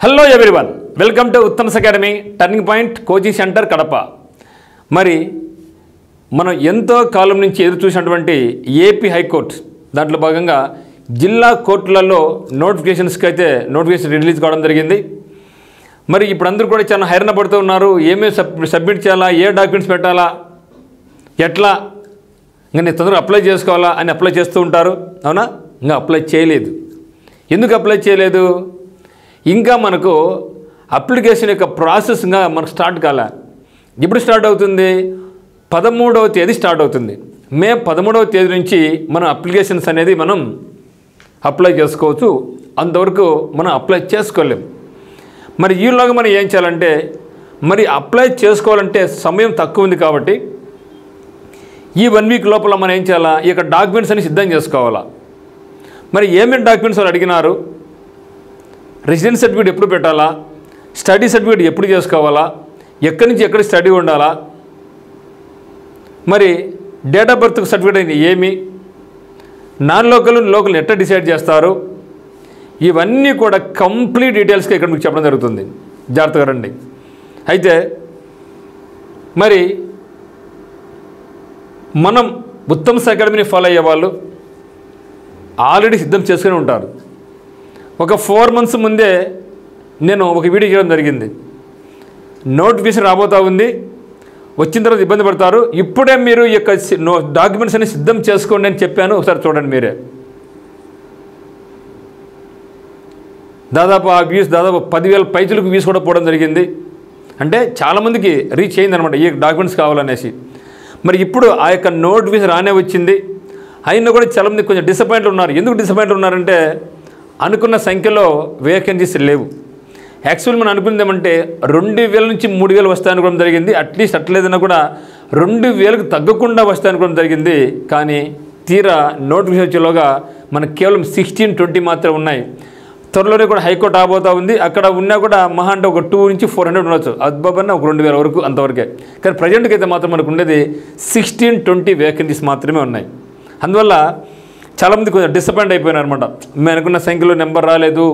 Hello everyone, welcome to Uttam's academy turning point coaching centre Kadapa. మరి మనం ఎంతో కాలం నుంచి ఎదురు చూసినటువంటి ఏపీ హైకోర్టు దాంట్లో భాగంగా జిల్లా కోర్టులలో నోటిఫికేషన్స్కి అయితే నోటిఫికేషన్ రిలీజ్ కావడం జరిగింది. మరి ఇప్పుడు అందరూ కూడా చాలా హైరాణ పడుతూ ఉన్నారు. ఏమేమి సబ్మిట్ చేయాలా, ఏ డాక్యుమెంట్స్ పెట్టాలా, ఎట్లా ఇంకా నేను తొందరగా అప్లై చేసుకోవాలా అని అప్లై చేస్తూ ఉంటారు. అవునా? ఇంకా అప్లై చేయలేదు. ఎందుకు అప్లై చేయలేదు? ఇంకా మనకు అప్లికేషన్ యొక్క ప్రాసెస్ ఇంకా మనకు స్టార్ట్ కాలే. ఇప్పుడు స్టార్ట్ అవుతుంది, 13వ తేదీ స్టార్ట్ అవుతుంది. మే 13వ తేదీ నుంచి మనం అప్లికేషన్స్ అనేది మనం అప్లై చేసుకోవచ్చు. అంతవరకు మనం అప్లై చేసుకోలేం. మరి ఈలోగా మనం ఏం చేయాలంటే, మరి అప్లై చేసుకోవాలంటే సమయం తక్కువ ఉంది కాబట్టి ఈ 1 వీక్ లోపల మనం ఏం చేయాలా, ఈ యొక్క డాక్యుమెంట్స్ అని సిద్ధం చేసుకోవాలా. మరి ఏమేమి డాక్యుమెంట్స్ వాళ్ళు అడిగినారు, రెసిడెన్స్ సర్టిఫికేట్ ఎప్పుడు పెట్టాలా, స్టడీ సర్టిఫికేట్ ఎప్పుడు చేసుకోవాలా, ఎక్కడి నుంచి ఎక్కడ స్టడీ ఉండాలా, మరి డేట్ ఆఫ్ బర్త్ సర్టిఫికేట్ ఏమి, నాన్ లోకల్ ఎట్లా డిసైడ్ చేస్తారు, ఇవన్నీ కూడా కంప్లీట్ డీటెయిల్స్గా ఇక్కడ మీకు చెప్పడం జరుగుతుంది. జాగ్రత్తగా రండి. అయితే మరి మనం ఉత్తమ్స్ అకాడమీని ఫాలో అయ్యే వాళ్ళు ఆల్రెడీ సిద్ధం చేసుకుని ఉంటారు. ఒక 4 months ముందే నేను ఒక వీడియో చేయడం జరిగింది. నోటిఫికేషన్ రాబోతూ ఉంది, వచ్చిన తర్వాత ఇబ్బంది పడతారు, ఇప్పుడే మీరు ఈ యొక్క డాక్యుమెంట్స్ అన్ని సిద్ధం చేసుకోండి అని చెప్పాను. ఒకసారి చూడండి మీరే. దాదాపు ఆ వ్యూస్ దాదాపు 10,000 పైచులకు వ్యూస్ కూడా పోవడం జరిగింది. అంటే చాలామందికి రీచ్ అయిందనమాట ఈ డాక్యుమెంట్స్ కావాలనేసి. మరి ఇప్పుడు ఆ యొక్క నోటిఫికేషన్ రానే వచ్చింది. అయినా కూడా చాలామంది కొంచెం డిసప్పాయింట్ ఉన్నారు. ఎందుకు డిసప్పాయింట్ ఉన్నారంటే, అనుకున్న సంఖ్యలో వేకెన్సీస్ లేవు. యాక్చువల్ మనం అనుకున్నది ఏమంటే 2,000 నుంచి 3,000 వస్తాయనుకోవడం జరిగింది. అట్లీస్ట్ అట్లేదన్నా కూడా 2,000కు తగ్గకుండా వస్తాయనుకోవడం జరిగింది. కానీ తీరా నోటిఫికేషన్ వచ్చేలోగా మనకు కేవలం 1620 మాత్రమే ఉన్నాయి. త్వరలోనే కూడా హైకోర్టు రాబోతూ ఉంది. అక్కడ ఉన్నా కూడా మహా అంటే ఒక 2 నుంచి 400 ఉండొచ్చు, అద్భుతంగా ఒక 2,000 వరకు అంతవరకే. కానీ ప్రజెంట్కి అయితే మాత్రం మనకు ఉండేది 1620 వేకెన్సీస్ మాత్రమే ఉన్నాయి. అందువల్ల చాలామంది కొంచెం డిసప్పాయింట్ అయిపోయినారు అనమాట. మేము అనుకున్న సంఖ్యలో నెంబర్ రాలేదు,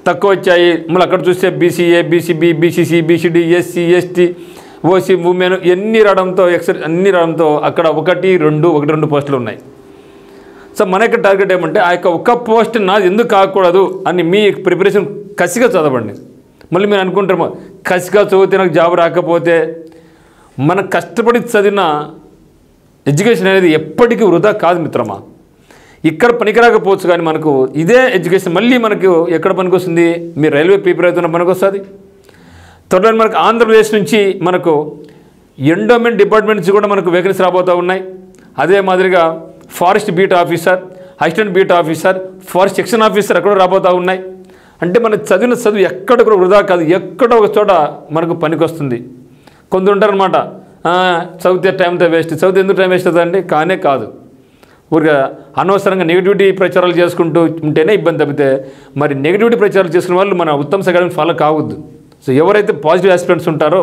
తక్కువ వచ్చాయి. మళ్ళీ అక్కడ చూస్తే BCA, BCB, BCC, BCD, SC, ST, OC, women అన్నీ రావడంతో అన్నీ రావడంతో అక్కడ 1-2 పోస్టులు ఉన్నాయి. సో మన యొక్క టార్గెట్ ఏమంటే, ఆ యొక్క ఒక్క పోస్ట్ నాది ఎందుకు కాకూడదు అని మీ ప్రిపరేషన్ కసిగా చదవండి. మళ్ళీ మీరు అనుకుంటారేమో కసిగా చదివితే నాకు జాబ్ రాకపోతే, మన కష్టపడి చదివిన ఎడ్యుకేషన్ అనేది ఎప్పటికీ వృధా కాదు మిత్రమా. ఇక్కడ పనికిరాకపోవచ్చు, కానీ మనకు ఇదే ఎడ్యుకేషన్ మళ్ళీ మనకు ఎక్కడ పనికి వస్తుంది, మీరు రైల్వే ప్రిపేర్ అవుతున్న పనికి వస్తుంది. త్వరలో మనకు ఆంధ్రప్రదేశ్ నుంచి మనకు ఎండోమెంట్ డిపార్ట్మెంట్ నుంచి కూడా మనకు వేకెన్సీ రాబోతూ ఉన్నాయి. అదే మాదిరిగా forest beat officer, assistant beat officer, forest section officer అక్కడ రాబోతూ ఉన్నాయి. అంటే మనం చదివిన చదువు ఎక్కడ కూడా వృధా కాదు, ఎక్కడో ఒక చోట మనకు పనికి వస్తుంది. కొందరు ఉంటారనమాట, చదివితే టైంతో వేస్ట్, చదివితే ఎందుకు టైం వేస్ట్ అవుతుందండి? కానే కాదు. ఊరిగా అనవసరంగా నెగిటివిటీ ప్రచారాలు చేసుకుంటూ ఉంటేనే ఇబ్బంది. తప్పితే మరి నెగిటివిటీ ప్రచారాలు చేసుకునే వాళ్ళు మన ఉత్తమ్స్ అకాడమీ ఫాలో కావద్దు. సో ఎవరైతే పాజిటివ్ ఆస్పిరెంట్స్ ఉంటారో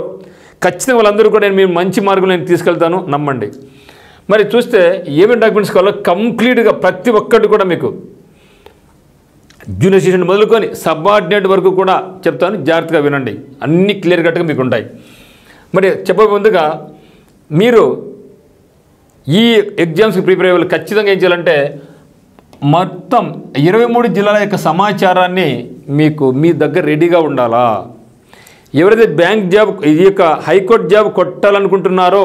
ఖచ్చితంగా వాళ్ళందరూ కూడా నేను మంచి మార్గంలో నేను తీసుకెళ్తాను, నమ్మండి. మరి చూస్తే ఏమేమి డాక్యుమెంట్స్ కావాలో కంప్లీట్గా ప్రతి ఒక్కటి కూడా మీకు జూనియర్ అసిస్టెంట్ మొదలుకొని సబార్డినేట్ వరకు కూడా చెప్తాను. జాగ్రత్తగా వినండి, అన్నీ క్లియర్ కట్గా మీకు ఉంటాయి. మరి చెప్పబోయే ముందుగా మీరు ఈ ఎగ్జామ్స్కి ప్రిపేర్ అయ్యే వాళ్ళు ఖచ్చితంగా ఏం చేయాలంటే, మొత్తం 23 జిల్లాల యొక్క సమాచారాన్ని మీకు మీ దగ్గర రెడీగా ఉండాలా. ఎవరైతే బ్యాంక్ జాబ్, ఈ యొక్క హైకోర్టు జాబ్ కొట్టాలనుకుంటున్నారో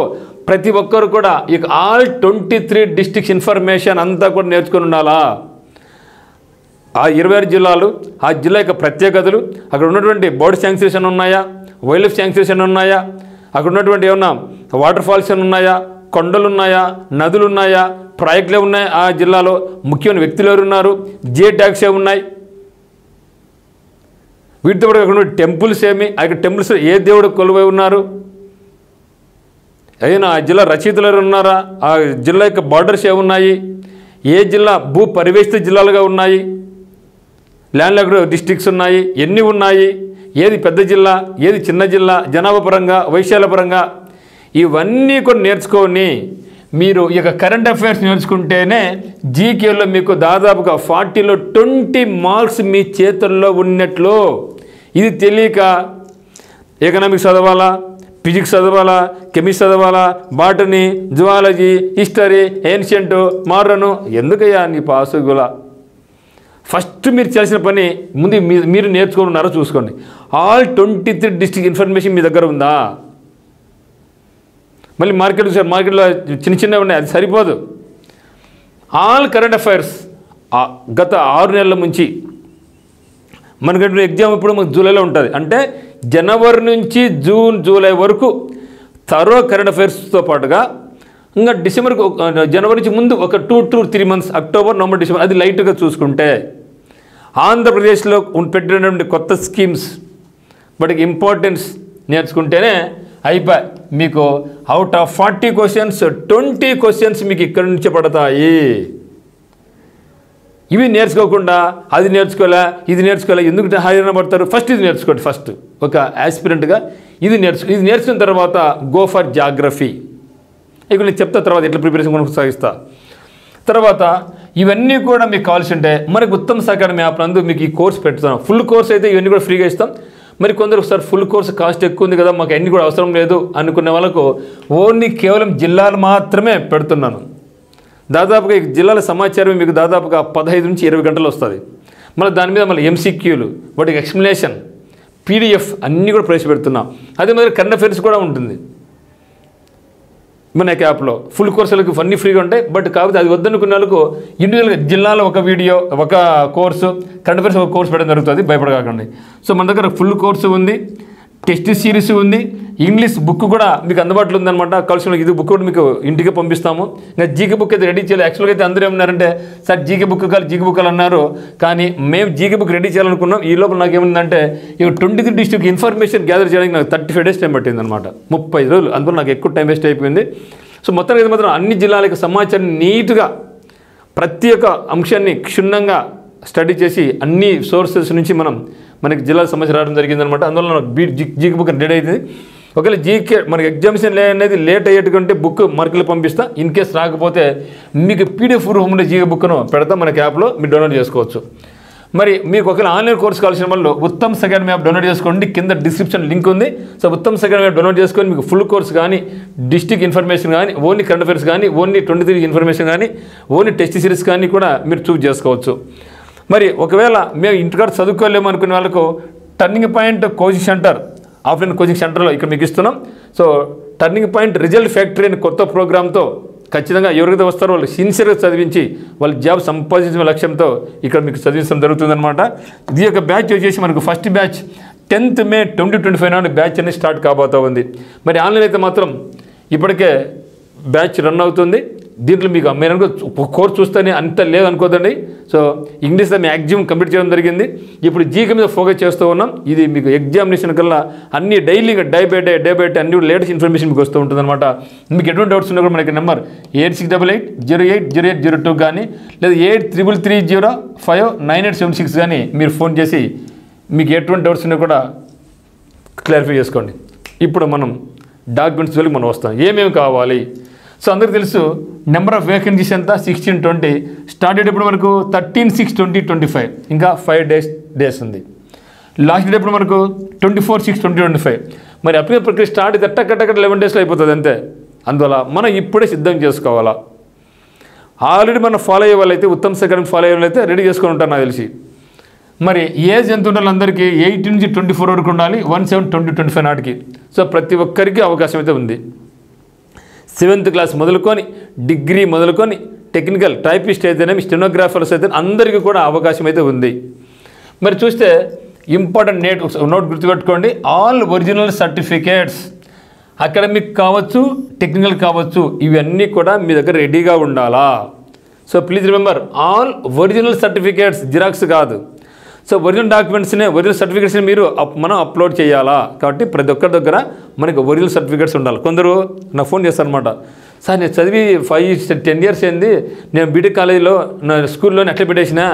ప్రతి ఒక్కరు కూడా ఈ ఆల్ 23 డిస్ట్రిక్ట్స్ ఇన్ఫర్మేషన్ అంతా కూడా నేర్చుకొని ఉండాలా. ఆ 26 జిల్లాలు, ఆ జిల్లా యొక్క ప్రత్యేకతలు, అక్కడ ఉన్నటువంటి బర్డ్ శాంక్చురీస్ ఉన్నాయా, వైల్డ్ లైఫ్ శాంక్చురీస్ ఉన్నాయా, అక్కడ ఉన్నటువంటి ఏమన్నా వాటర్ ఫాల్స్ ఉన్నాయా, కొండలు ఉన్నాయా, నదులు ఉన్నాయా, ప్రాజెక్టులు ఉన్నాయి, ఆ జిల్లాలో ముఖ్యమైన వ్యక్తులు ఎవరు ఉన్నారు, జే ట్యాక్స్ ఏమి ఉన్నాయి, వీటితో పాటు అక్కడ టెంపుల్స్ ఏమి, ఆ యొక్క టెంపుల్స్ ఏ దేవుడు కొలువై ఉన్నారు, అయినా ఆ జిల్లా రచయితలు ఎవరు ఉన్నారా, ఆ జిల్లా యొక్క బార్డర్స్ ఏమున్నాయి, ఏ జిల్లా భూ పరివేష్టిత జిల్లాలుగా ఉన్నాయి, ల్యాండ్ లాక్డ్ డిస్ట్రిక్ట్స్ ఉన్నాయి, ఎన్ని ఉన్నాయి, ఏది పెద్ద జిల్లా, ఏది చిన్న జిల్లా, జనాభా పరంగా, వైశాల్య పరంగా, ఇవన్నీ కూడా నేర్చుకొని మీరు ఈ యొక్క కరెంట్ అఫైర్స్ నేర్చుకుంటేనే జీకేలో మీకు దాదాపుగా 40లో 20 మార్క్స్ మీ చేతుల్లో ఉన్నట్లు. ఇది తెలియక ఎకనామిక్స్ చదవాలా, ఫిజిక్స్ చదవాలా, కెమిస్ట్రీ చదవాలా, botany, zoology, history, ancient, modern, ఎందుకయ్యా నీ పాసుగుల? ఫస్ట్ మీరు చేయాల్సిన పని ముందు మీరు నేర్చుకున్నారో చూసుకోండి. ఆల్ 23 డిస్ట్రిక్ట్ ఇన్ఫర్మేషన్ మీ దగ్గర ఉందా? మళ్ళీ మార్కెట్లో చిన్నవి ఉన్నాయి, అది సరిపోదు. ఆల్ కరెంట్ అఫైర్స్ గత 6 నెలల నుంచి మనకి ఎగ్జామ్ ఇప్పుడు మనకు జూలైలో ఉంటుంది. అంటే జనవరి నుంచి జూన్, జూలై వరకు థరో కరెంట్ అఫైర్స్తో పాటుగా ఇంకా జనవరి నుంచి ముందు ఒక 2 to 3 months, October, November, December, అది లైట్గా చూసుకుంటే ఆంధ్రప్రదేశ్లో పెట్టినటువంటి కొత్త స్కీమ్స్ వాటికి ఇంపార్టెన్స్ నేర్చుకుంటేనే అయిపోయి. మీకు అవుట్ ఆఫ్ 40 questions 20 questions మీకు ఇక్కడి నుంచే పడతాయి. ఇవి నేర్చుకోకుండా అది నేర్చుకోలే, ఇది నేర్చుకోలే, ఎందుకు హైరాణ పడతారు? ఫస్ట్ ఇది నేర్చుకోండి. ఫస్ట్ ఒక యాస్పిరెంట్గా ఇది నేర్చుకున్న తర్వాత గో ఫర్ జాగ్రఫీ. ఇక్కడ నేను చెప్తా తర్వాత ఎట్లా ప్రిపరేషన్ కొనసాగిస్తా. తర్వాత ఇవన్నీ కూడా మీకు కావాల్సి ఉంటే మనకు ఉత్తమ్ అకాడమీ యాప్ నందు మీకు ఈ కోర్స్ పెడతాం. ఫుల్ కోర్స్ అయితే ఇవన్నీ కూడా ఫ్రీగా ఇస్తాం. మరి కొందరు ఒకసారి ఫుల్ కోర్స్ కాస్ట్ ఎక్కువ ఉంది కదా, మాకు అన్నీ కూడా అవసరం లేదు అనుకునే వాళ్ళకు ఓన్లీ కేవలం జిల్లాలు మాత్రమే పెడుతున్నాను. దాదాపుగా ఈ జిల్లాల సమాచారం మీకు దాదాపుగా 15 నుంచి 20 గంటలు వస్తుంది. మళ్ళీ దాని మీద మళ్ళీ MCQలు, వాటికి ఎక్స్ప్లెనేషన్, PDF అన్నీ కూడా ప్రవేశపెడుతున్నాం. అదే మరి కరెంట్ అఫైర్స్ కూడా ఉంటుంది మన యాప్లో. ఫుల్ కోర్సులకు అన్నీ ఫ్రీగా ఉంటాయి. బట్ కాకపోతే అది వద్దనుకున్న వాళ్ళకు ఇండివిజువల్గా జిల్లాలో ఒక వీడియో, ఒక కోర్సు, కరెంట్ అఫైర్స్ ఒక కోర్సు పెట్టడం జరుగుతుంది, భయపడకండి. సో మన దగ్గర ఫుల్ కోర్సు ఉంది, టెస్ట్ సిరీస్ ఉంది, ఇంగ్లీష్ బుక్ కూడా మీకు అందుబాటులో ఉందన్నమాట. కలిసి ఇది బుక్ కూడా మీకు ఇంటికి పంపిస్తాము. ఇంకా జీకే బుక్ అయితే రెడీ చేయాలి. యాక్చువల్గా అయితే అందరూ ఏమన్నారంటే సార్ జీకే బుక్ అన్నారు, కానీ మేము జీకే బుక్ రెడీ చేయాలనుకున్నాం. ఈ లోపల నాకు ఏముందంటే ఇక 23 డిస్ట్రిక్ట్ ఇన్ఫర్మేషన్ గ్యాదర్ చేయడానికి నాకు 35 days టైం పట్టింది అనమాట, 30 రోజులు. అందువల్ల నాకు ఎక్కువ టైం వేస్ట్ అయిపోయింది. సో మొత్తానికి అయితే మాత్రం అన్ని జిల్లాలకు సమాచారం నీట్గా ప్రతి ఒక్క అంశాన్ని క్షుణ్ణంగా స్టడీ చేసి అన్ని సోర్సెస్ నుంచి మనకి జిల్లా సమస్య రావడం జరిగిందనమాట. అందువల్ల నాకు జీకే బుక్ రెడీ అవుతుంది. ఒకవేళ జీకే మనకి ఎగ్జామినేషన్ అనేది లేట్ అయ్యేట్టుకుంటే బుక్ మార్కులు పంపిస్తా. ఇన్ కేస్ రాకపోతే మీకు PDF రూపంలో జీకే బుక్ను పెడతాం మనకి యాప్లో, మీరు డౌన్లోడ్ చేసుకోవచ్చు. మరి మీకు ఒకవేళ ఆన్లైన్ కోర్స్ కావాల్సిన వాళ్ళు ఉత్తమ్ అకాడమీ యాప్ డౌన్లోడ్ చేసుకోండి. కింద డిస్క్రిప్షన్ లింక్ ఉంది. So Uttam academy app download చేసుకొని మీకు ఫుల్ కోర్స్ కానీ, డిస్ట్రిక్ట్ ఇన్ఫర్మేషన్ కానీ, ఓన్లీ కరెంట్ అఫైర్స్ కానీ, ఓన్లీ 23 ఇన్ఫర్మేషన్ కానీ, ఓన్లీ టెస్ట్ సిరీస్ కానీ కూడా మీరు చూస్ చేసుకోవచ్చు. మరి ఒకవేళ మేము ఇంటికాడ చదువుకోలేము అనుకునే వాళ్ళకు turning point coaching centre, offline coaching సెంటర్లో ఇక్కడ మీకు ఇస్తున్నాం. So turning point result factory అనే కొత్త ప్రోగ్రామ్తో ఖచ్చితంగా ఎవరికైతే వస్తారో వాళ్ళు సిన్సియర్గా చదివించి వాళ్ళ జాబ్ సంపాదించిన లక్ష్యంతో ఇక్కడ మీకు చదివించడం జరుగుతుందన్నమాట. ఇది ఒక బ్యాచ్ వచ్చేసి మనకు ఫస్ట్ బ్యాచ్ 10th May 2025 నాడు బ్యాచ్ అనేది స్టార్ట్ కాబోతూ ఉంది. మరి ఆన్లైన్ అయితే మాత్రం ఇప్పటికే బ్యాచ్ రన్ అవుతుంది. దీంట్లో మీకు మీరు కోర్స్ చూస్తేనే అంత లేదనుకోదండి. సో ఇంగ్లీష్లో మ్యాక్సిమం కంప్లీట్ చేయడం జరిగింది. ఇప్పుడు జీకే మీద ఫోకస్ చేస్తూ ఉన్నాం. ఇది మీకు ఎగ్జామినేషన్ కల్లా అన్ని డైలీగా డే బై డే అన్ని లేటెస్ట్ ఇన్ఫర్మేషన్ మీకు వస్తూ ఉంటుంది అనమాట. మీకు ఎటువంటి డౌట్స్ ఉన్నా కూడా మనకి నెంబర్ 8688080802 కానీ లేదా 8330599876 కానీ మీరు ఫోన్ చేసి మీకు ఎటువంటి డౌట్స్ ఉన్నా కూడా క్లారిఫై చేసుకోండి. ఇప్పుడు మనం డాక్యుమెంట్స్ వెళ్ళి మనం వస్తాం. ఏమేమి కావాలి? సో అందరికీ తెలుసు నెంబర్ ఆఫ్ వేకెన్సీస్ ఎంత 1620. స్టార్ట్ డేట్ ఎప్పుడు మనకు 13/6/2025, ఇంకా 5 days ఉంది. లాస్ట్ డేట్ ఎప్పుడు మనకు 24/6/2025. మరి అప్లికేషన్ ప్రక్రియ స్టార్ట్ అయితే కట్ట 11 daysలో అయిపోతుంది అంతే. అందువల్ల మనం ఇప్పుడే సిద్ధం చేసుకోవాలా. ఆల్రెడీ మనం ఫాలో అయ్యే వాళ్ళైతే ఉత్తమ్ అకాడమీ ఫాలో అయ్యే వాళ్ళైతే రెడీ చేసుకొని ఉంటారు నాకు తెలిసి. మరి ఏజ్ ఎంత ఉండాలి? అందరికీ 18 నుంచి 24 వరకు ఉండాలి, 1/7/2025 నాటికి. సో ప్రతి ఒక్కరికి అవకాశం అయితే ఉంది. 7th క్లాస్ మొదలుకొని డిగ్రీ మొదలుకొని టెక్నికల్ టైపిస్ట్ అయితేనేమి, స్టెనోగ్రాఫర్స్ అయితే అందరికీ కూడా అవకాశం అయితే ఉంది. మరి చూస్తే ఇంపార్టెంట్ నోట్ గుర్తుపెట్టుకోండి, ఆల్ ఒరిజినల్ సర్టిఫికేట్స్ అకాడమిక్ కావచ్చు, టెక్నికల్ కావచ్చు, ఇవన్నీ కూడా మీ దగ్గర రెడీగా ఉండాలా. So please remember, all original certificates, xerox కాదు. సో ఒరిజినల్ డాక్యుమెంట్స్ని, ఒరిజినల్ సర్టిఫికేట్స్ని మనం అప్లోడ్ చేయాలా. కాబట్టి ప్రతి ఒక్కరి దగ్గర మనకి ఒరిజినల్ సర్టిఫికేట్స్ ఉండాలి. కొందరు నాకు ఫోన్ చేస్తారనమాట, సార్ నేను చదివి 5-10 years అయింది, నేను బీటెక్ కాలేజీలో నా స్కూల్లోనే ఎట్లా పెట్టేసినా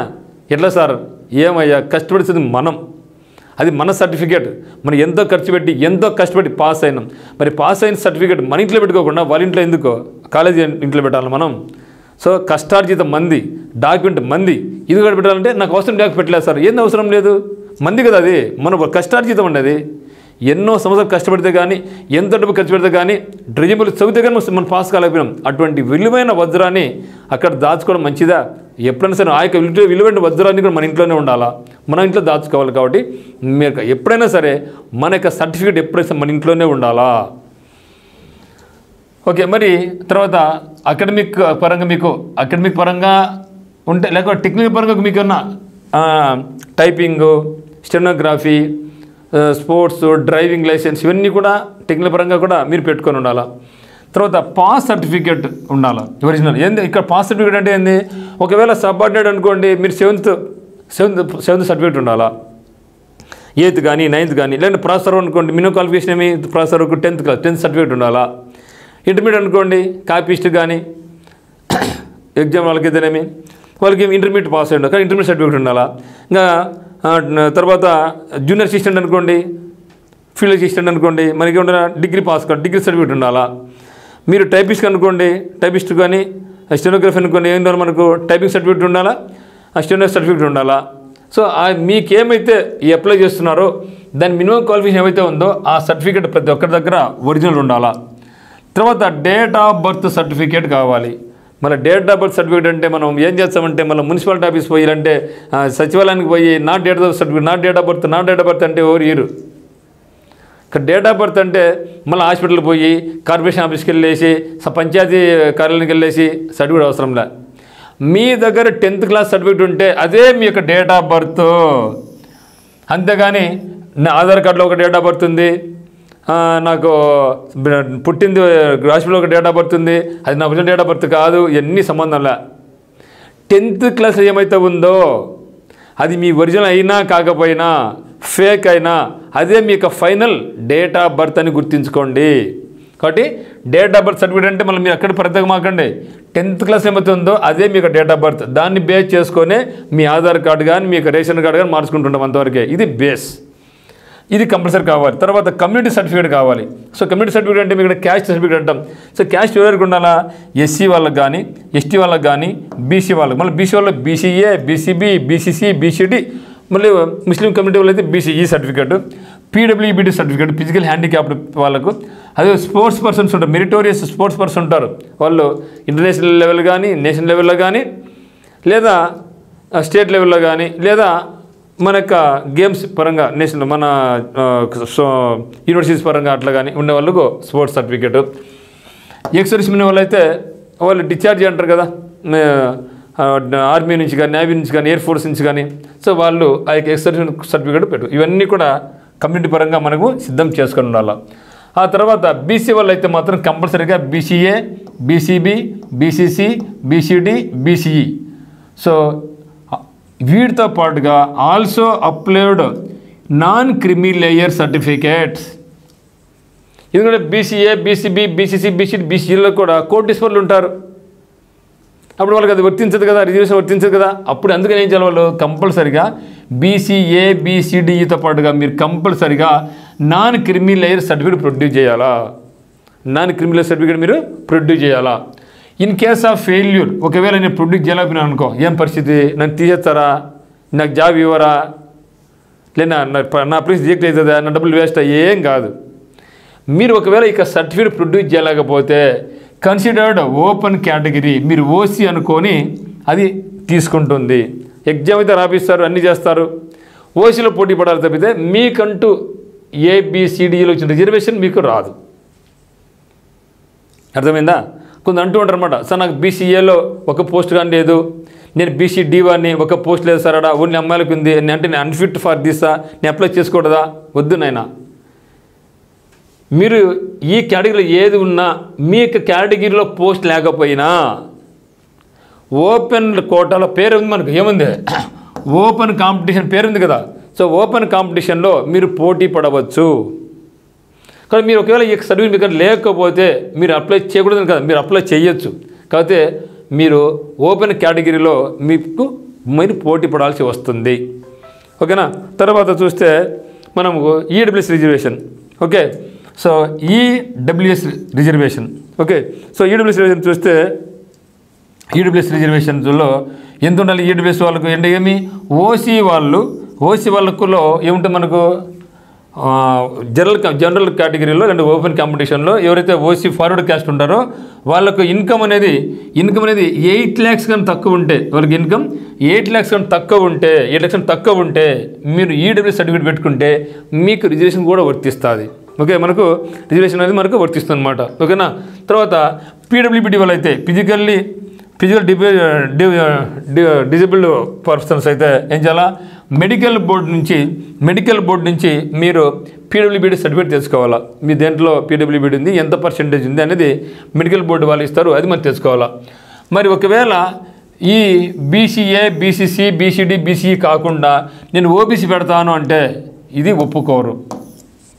ఎట్లా సార్? ఏమయ్యా, కష్టపడి మనం, అది మన సర్టిఫికేట్, మనం ఎంతో ఖర్చు పెట్టి ఎంతో కష్టపడి పాస్ అయినాం. మరి పాస్ అయిన సర్టిఫికేట్ మన ఇంట్లో పెట్టుకోకుండా వాళ్ళ ఇంట్లో ఎందుకో, కాలేజీ ఇంట్లో పెట్టాలి మనం. సో కష్టార్జిత మంది, డాక్యుమెంట్ మంది, ఇది కూడా పెట్టాలంటే నాకు అవసరం డాక్యుమెంట్ పెట్టలేదు సార్. ఏంది అవసరం లేదు, మంది కదా, అది మన కష్టార్జితం అండి. అది ఎన్నో సంవత్సరాలు కష్టపడితే కానీ, ఎంత డబ్బు ఖర్చు పెడితే కానీ, డ్రిజిబుల్ చదివితే కానీ మనం పాస్ కాలేకపోయినాం. అటువంటి విలువైన వజ్రాన్ని అక్కడ దాచుకోవడం మంచిదా? ఎప్పుడైనా సరే ఆ యొక్క విలువైన వజ్రాన్ని కూడా మన ఇంట్లోనే ఉండాలా, మన ఇంట్లో దాచుకోవాలి. కాబట్టి మీరు ఎప్పుడైనా సరే మన యొక్క సర్టిఫికేట్ ఎప్పుడైనా మన ఇంట్లోనే ఉండాలా. ఓకే, మరి తర్వాత అకాడమిక్ పరంగా ఉంటే, లేకపోతే టెక్నికల్ పరంగా మీకున్న typing, stenography, sports, driving licence, ఇవన్నీ కూడా టెక్నికల్ పరంగా కూడా మీరు పెట్టుకొని ఉండాలా. తర్వాత పాస్ సర్టిఫికేట్ ఉండాలి ఒరిజినల్. ఏంది ఇక్కడ పాస్ సర్టిఫికేట్ అంటే ఏంది? ఒకవేళ సబార్డినేట్ అనుకోండి, మీరు సెవెంత్ సర్టిఫికేట్ ఉండాలా, 8th కానీ 9th కానీ. లేదంటే ప్రొఫెసర్ అనుకోండి, మినిమం క్వాలిఫికేషన్ ఏమి ప్రొఫెసర్ 10th సర్టిఫికేట్ ఉండాలా. ఇంటర్మీడియట్ అనుకోండి, కాపీస్ట్ కానీ ఎగ్జామ్ వాళ్ళకైతేనేమి వాళ్ళకి ఇంటర్మీడియట్ పాస్ అయ్యి ఉండాలి, కానీ ఇంటర్మీడియట్ సర్టిఫికేట్ ఉండాలా. ఇంకా తర్వాత జూనియర్ అసిస్టెంట్ అనుకోండి, ఫీల్డ్ అసిస్టెంట్ అనుకోండి, మనకి ఉండాలి డిగ్రీ పాస్ కాదు, డిగ్రీ సర్టిఫికేట్ ఉండాలా. మీరు టైపిస్ట్ అనుకోండి, టైపిస్ట్ కానీ స్టెనోగ్రఫీ అనుకోండి, ఏం ఉండాలి మనకు టైపింగ్ సర్టిఫికేట్ ఉండాలా, స్టెనోగ్రఫీ సర్టిఫికేట్ ఉండాలా. సో మీకేమైతే ఈ అప్లై చేస్తున్నారో దాని మినిమం క్వాలిఫికేషన్ ఏమైతే ఉందో ఆ సర్టిఫికేట్ ప్రతి ఒక్కరి దగ్గర ఒరిజినల్ ఉండాలా. తర్వాత డేట్ ఆఫ్ బర్త్ సర్టిఫికేట్ కావాలి. మళ్ళీ డేట్ ఆఫ్ బర్త్ సర్టిఫికేట్ అంటే మనం ఏం చేస్తామంటే, మళ్ళీ మున్సిపాలిటీ ఆఫీస్ పోయి, అంటే సచివాలయానికి పోయి నా డేట్ ఆఫ్ సర్టిఫికేట్, నా డేట్ ఆఫ్ బర్త్ అంటే ఎవరు ఇయరు. ఇక్కడ డేట్ ఆఫ్ బర్త్ అంటే మళ్ళీ హాస్పిటల్కి పోయి, కార్పొరేషన్ ఆఫీస్కి వెళ్ళేసి, పంచాయతీ కార్యాలయానికి వెళ్ళేసి సర్టిఫికేట్ అవసరంలే. మీ దగ్గర 10th క్లాస్ సర్టిఫికేట్ ఉంటే అదే మీ యొక్క డేట్ ఆఫ్ బర్త్. అంతేగాని నా ఆధార్ కార్డులో ఒక డేట్ ఆఫ్ బర్త్ ఉంది, నాకు పుట్టింది హాస్పిటల్లో ఒక డేట్ ఆఫ్ బర్త్ ఉంది, అది నా ఒరిజినల్ డేట్ ఆఫ్ బర్త్ కాదు, ఇవన్నీ సంబంధంలే. 10th క్లాస్ ఏమైతే ఉందో అది మీ ఒరిజినల్ అయినా కాకపోయినా, ఫేక్ అయినా, అదే మీ యొక్క ఫైనల్ డేట్ ఆఫ్ బర్త్ అని గుర్తుంచుకోండి. కాబట్టి డేట్ ఆఫ్ బర్త్ సర్టిఫికేట్ అంటే మళ్ళీ మీరు అక్కడ ప్రత్యేకమాకండి. 10th క్లాస్ ఏమైతే ఉందో అదే మీ యొక్క డేట్ ఆఫ్ బర్త్. దాన్ని బేస్ చేసుకొని మీ ఆధార్ కార్డు కానీ, మీ యొక్క రేషన్ కార్డు కానీ మార్చుకుంటుంటాం, అంతవరకే. ఇది బేస్, ఇది కంపల్సరీ కావాలి. తర్వాత కమ్యూనిటీ సర్టిఫికేట్ కావాలి. సో కమ్యూనిటీ సర్టిఫికేట్ అంటే మీకు క్యాస్ట్ సర్టిఫికేట్ అంటాం. సో క్యాస్ట్ ఎవరికి ఉండాలా? ఎస్సీ వాళ్ళకి కానీ, ఎస్టీ వాళ్ళకి కానీ, బీసీ వాళ్ళకి. మళ్ళీ బీసీ వాళ్ళకి బీసీఏ, బీసీబీ, బీసీసీ, బీసీడీ, మళ్ళీ ముస్లిం కమ్యూనిటీ వాళ్ళైతే BCE certificate, PWBD certificate, physical handicapped వాళ్ళకు. అదే స్పోర్ట్స్ పర్సన్స్ ఉంటారు, మెరిటోరియస్ స్పోర్ట్స్ పర్సన్ ఉంటారు, వాళ్ళు ఇంటర్నేషనల్ లెవెల్ కానీ, నేషనల్ లెవెల్లో కానీ, లేదా స్టేట్ లెవెల్లో కానీ, లేదా మన యొక్క గేమ్స్ పరంగా నేషనల్ మన యూనివర్సిటీస్ పరంగా అట్లా కానీ ఉండే వాళ్ళకు sports certificate. Ex service men వాళ్ళు అయితే వాళ్ళు డిశ్చార్జ్ అంటారు కదా, ఆర్మీ నుంచి కానీ, నేవీ నుంచి కానీ, ఎయిర్ ఫోర్స్ నుంచి కానీ. సో వాళ్ళు ఆ యొక్క ఎక్స్ సర్వీస్ సర్టిఫికేట్ పెట్టు. ఇవన్నీ కూడా కమ్యూనిటీ పరంగా మనకు సిద్ధం చేసుకొని ఉండాలి. ఆ తర్వాత బీసీ వాళ్ళు అయితే మాత్రం కంపల్సరీగా BCA, BCB, BCC, BCD, BCE. So వీటితో పాటుగా also upload non creamy layer certificates. ఎందుకంటే బీసీఏ, బీసీబీ, బీసీసీ, బీసీడీ, బీసీలో కూడా కోటీశ్వర్లు ఉంటారు. అప్పుడు వాళ్ళకి అది వర్తించదు కదా, రిజర్వేషన్ వర్తించదు కదా. అప్పుడు అందుకని ఏం చేయాలి వాళ్ళు? కంపల్సరిగా బీసీఏ, బీసీడీతో పాటుగా మీరు కంపల్సరిగా non creamy layer certificate produce చేయాలా. నాన్ క్రిమీ లేయర్ సర్టిఫికేట్ మీరు ప్రొడ్యూస్ చేయాలా. ఇన్ కేస్ ఆఫ్ ఫెయిల్యూర్, ఒకవేళ నేను ప్రొడ్యూస్ చేయలేకపోయినాను అనుకో, ఏం పరిస్థితి? నన్ను తీసేస్తారా? నాకు జాబ్ ఇవ్వరా? లేదా నా ప్లేస్ రిజెక్ట్ అవుతుందా? నా డబ్బులు వేస్టా? ఏం కాదు. మీరు ఒకవేళ ఇక సర్టిఫికేట్ ప్రొడ్యూస్ చేయలేకపోతే కన్సిడర్డ్ ఓపెన్ కేటగిరీ, మీరు ఓసీ అనుకొని అది తీసుకుంటుంది. ఎగ్జామ్ అయితే రాపిస్తారు, అన్నీ చేస్తారు, ఓసీలో పోటీ పడాలి తప్పితే మీకంటూ ఏబిసిడిలో వచ్చిన రిజర్వేషన్ మీకు రాదు. అర్థమైందా? కొంత అంటూ ఉంటారు అనమాట, సార్ నాకు బీసీఏలో ఒక పోస్ట్ కానీ లేదు, నేను బీసీడీ వాడిని, ఒక పోస్ట్ లేదు సార్, అడా ఓన్లీ అమ్మాయిలకు ఉంది అంటే నేను అన్ఫిట్ ఫర్ దిసా, నేను అప్లై చేసుకోకూడదా? వద్దు నాయనా. మీరు ఈ కేటగిరీలో ఏది ఉన్నా, మీ యొక్క కేటగిరీలో పోస్ట్ లేకపోయినా ఓపెన్ కోటాలో పేరు ఉంది మనకు, ఏముంది? ఓపెన్ కాంపిటీషన్ పేరు ఉంది కదా. సో ఓపెన్ కాంపిటీషన్లో మీరు పోటీ పడవచ్చు. కానీ మీరు ఒకవేళ ఈ సర్టిఫికేట్ మీకు లేకపోతే మీరు అప్లై చేయకూడదు కదా, మీరు అప్లై చేయొచ్చు. కాకపోతే మీరు ఓపెన్ కేటగిరీలో మీరు పోటీ పడాల్సి వస్తుంది. ఓకేనా? తర్వాత చూస్తే మనము EWS reservation. Okay, so EWS reservation. Okay, so EWS reservation చూస్తే ఈడబ్ల్యూఎస్ రిజర్వేషన్లో ఎంత ఉండాలి? ఈడబ్ల్యూఎస్ వాళ్ళకు అంటే ఏమి? ఓసీ వాళ్ళు ఓసీ వాళ్ళకులో ఏముంటుంది మనకు జనరల్ కేటగిరీలో అంటే ఓపెన్ కాంపిటీషన్లో ఎవరైతే ఓసీ ఫార్వర్డ్ క్యాస్ట్ ఉంటారో వాళ్ళకు ఇన్కమ్ అనేది 8 lakhs కానీ తక్కువ ఉంటే, వాళ్ళకి ఇన్కమ్ 8 lakhs కానీ తక్కువ ఉంటే, 8 lakhs తక్కువ ఉంటే మీరు ఈడబ్ల్యూ సర్టిఫికేట్ పెట్టుకుంటే మీకు రిజర్వేషన్ కూడా వర్తిస్తుంది. ఓకే, మనకు రిజర్వేషన్ అనేది మనకు వర్తిస్తుంది అనమాట. ఓకేనా. తర్వాత పీడబ్ల్యూబీడీ వాళ్ళు అయితే ఫిజికల్ డిజబుల్డ్ పర్సన్స్ అయితే ఏం చేయాలా, మెడికల్ బోర్డు నుంచి మీరు పీడబ్ల్యూబీడీ సర్టిఫికేట్ తెచ్చుకోవాలా. మీ దేంట్లో పీడబ్ల్యూబీడీ ఉంది, ఎంత పర్సెంటేజ్ ఉంది అనేది మెడికల్ బోర్డు వాళ్ళు ఇస్తారు, అది మనం తెచ్చుకోవాలా. మరి ఒకవేళ ఈ బీసీఏ, బీసీసీ, బీసీడీ, బీసీఈ కాకుండా నేను ఓబీసీ పెడతాను అంటే ఇది ఒప్పుకోరు.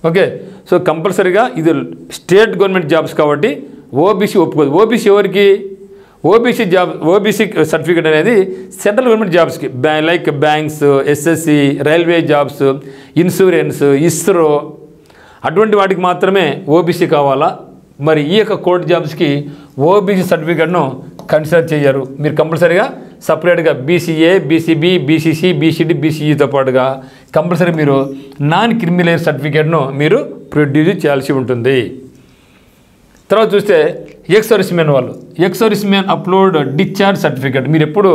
ఓకే, సో కంపల్సరీగా ఇది స్టేట్ గవర్నమెంట్ జాబ్స్ కాబట్టి ఓబీసీ ఒప్పుకోదు. ఓబీసీ ఎవరికి, ఓబీసీ సర్టిఫికేట్ అనేది సెంట్రల్ గవర్నమెంట్ జాబ్స్కి, like banks, SSC, railway jobs, insurance, ISRO అటువంటి వాటికి మాత్రమే ఓబీసీ కావాలా. మరి ఈ యొక్క కోర్ట్ జాబ్స్కి ఓబీసీ సర్టిఫికేట్ను కన్సిడర్ చేయరు. మీరు కంపల్సరీగా సపరేట్గా బీసీఏ, బీసీబీ, బీసీసీ, బీసీడీ, బీసీఈతో పాటుగా కంపల్సరీ మీరు నాన్ క్రిమినల్ సర్టిఫికేట్ను మీరు ప్రొడ్యూస్ చేయాల్సి ఉంటుంది. తర్వాత చూస్తే ex service man upload discharge certificate. మీరు ఎప్పుడు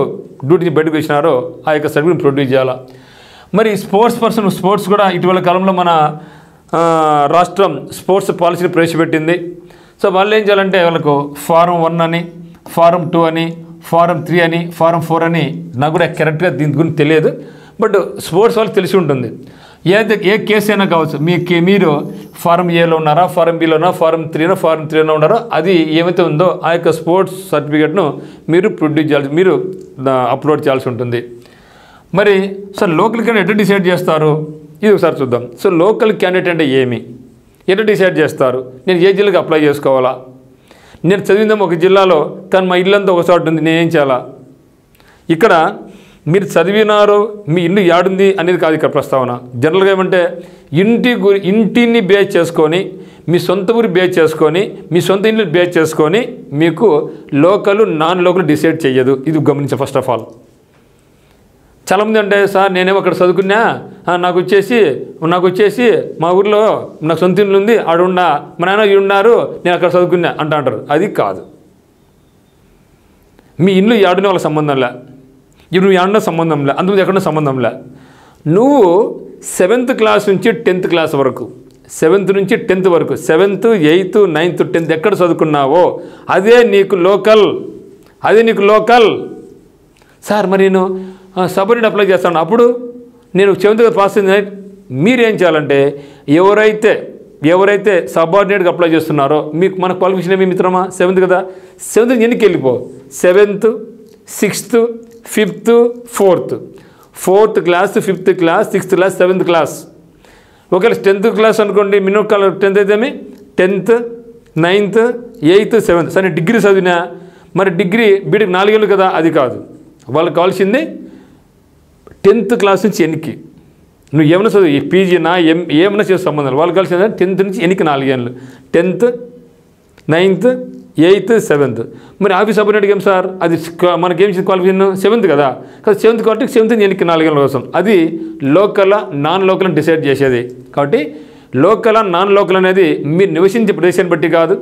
డ్యూటీ బయటకు వచ్చినారో ఆ యొక్క సర్టిఫికేట్ ప్రొడ్యూస్ చేయాలా. మరి స్పోర్ట్స్ కూడా ఇటీవల కాలంలో మన రాష్ట్రం స్పోర్ట్స్ పాలసీని ప్రవేశపెట్టింది. సో వాళ్ళు ఏం చేయాలంటే వాళ్ళకు ఫారం 1 అని, ఫారం 2 అని, ఫారం 3 అని, ఫారం 4 అని, నాకు కూడా కరెక్ట్గా దీని గురించి తెలియదు, బట్ స్పోర్ట్స్ వాళ్ళకి తెలిసి ఉంటుంది. ఏ కేసు అయినా కావచ్చు, మీరు ఫారం ఏలో ఉన్నారా, ఫారం బిలో ఉన్నారా, ఫారం 3లో ఉన్నారో అది ఏమైతే ఉందో ఆ యొక్క స్పోర్ట్స్ సర్టిఫికేట్ను మీరు ప్రొడ్యూస్ చేయాల్సి, మీరు అప్లోడ్ చేయాల్సి ఉంటుంది. మరి సార్ లోకల్ క్యాండిడేట్ ఎట్లా డిసైడ్ చేస్తారు, ఇది ఒకసారి చూద్దాం. సో లోకల్ క్యాండిడేట్ అంటే ఏమి, ఎట్లా డిసైడ్ చేస్తారు, నేను ఏ జిల్లాకి అప్లై చేసుకోవాలా, నేను చదివిందేమో ఒక జిల్లాలో కానీ మా ఇల్లంతా ఒక చోట ఉంది, నేనేం చేయాలా. ఇక్కడ మీరు చదివినారు, మీ ఇల్లు యాడుంది అనేది కాదు ఇక్కడ ప్రస్తావన. జనరల్గా ఏమంటే ఇంటిని బేస్ చేసుకొని, మీ సొంత ఊరి బేస్ చేసుకొని, మీ సొంత ఇల్లు బేస్ చేసుకొని మీకు లోకల్ నాన్ లోకల్ డిసైడ్ చేయదు. ఇది గమనించే ఫస్ట్ ఆఫ్ ఆల్. చాలామంది అంటే సార్ నేనేమో అక్కడ చదువుకున్నా, నాకు వచ్చేసి మా ఊర్లో నాకు సొంత ఇల్లు ఉంది, ఆడున్నా మా నాన్న ఉన్నారు, నేను అక్కడ చదువుకున్నా అంటారు. అది కాదు. మీ ఇల్లు యాడునే వాళ్ళ సంబంధంలే, ఇప్పుడు నువ్వు ఏమన్నా సంబంధంలే, అంతమంది ఎక్కడన్నా సంబంధంలే. నువ్వు 7th క్లాస్ నుంచి 10th క్లాస్ వరకు, 7th నుంచి 10th వరకు, 7th, 8th, 9th, 10th ఎక్కడ చదువుకున్నావో అదే నీకు లోకల్. సార్ మరి నేను సబర్డినేట్ అప్లై చేస్తాను, అప్పుడు నేను 7th పాస్ అయింది. మీరేం చేయాలంటే ఎవరైతే సబార్డినేట్గా అప్లై చేస్తున్నారో మీకు మన క్వాలిఫికేషన్ ఏమి మిత్రమా, 7th కదా, 7th ఎన్నికి వెళ్ళిపో, 7th, 6th, 5th, 4th class, 5th class, 6th class, 7th class. ఒకవేళ 10th క్లాస్ అనుకోండి, మినిమం 10th అయితే 10th, 9th, 8th, 7th. సరే డిగ్రీ చదివినా, మరి డిగ్రీ బీటెక్ 4 ఏళ్ళు కదా, అది కాదు. వాళ్ళకి కావాల్సింది 10th క్లాస్ నుంచి ఎన్నికి. నువ్వు ఏమైనా చదువు, పీజీనా ఏమైనా చేసే సంబంధాలు, వాళ్ళకి కావాల్సింది 10th నుంచి ఎన్నికి 4 ఏళ్ళు, 10th, 9th, 8th, 7th. మరి ఆఫీస్ సబర్డినేట్ ఏం సార్, అది మనకేం క్వాలిఫికేషన్ 7th కదా, 7th కాబట్టి 7th ఎన్నికి 4 ఏళ్ళ కోసం. అది లోకల్ నాన్ లోకల్ అని డిసైడ్ చేసేది. కాబట్టి లోకల్ నాన్ లోకల్ అనేది మీరు నివసించే ప్రదేశాన్ని బట్టి కాదు,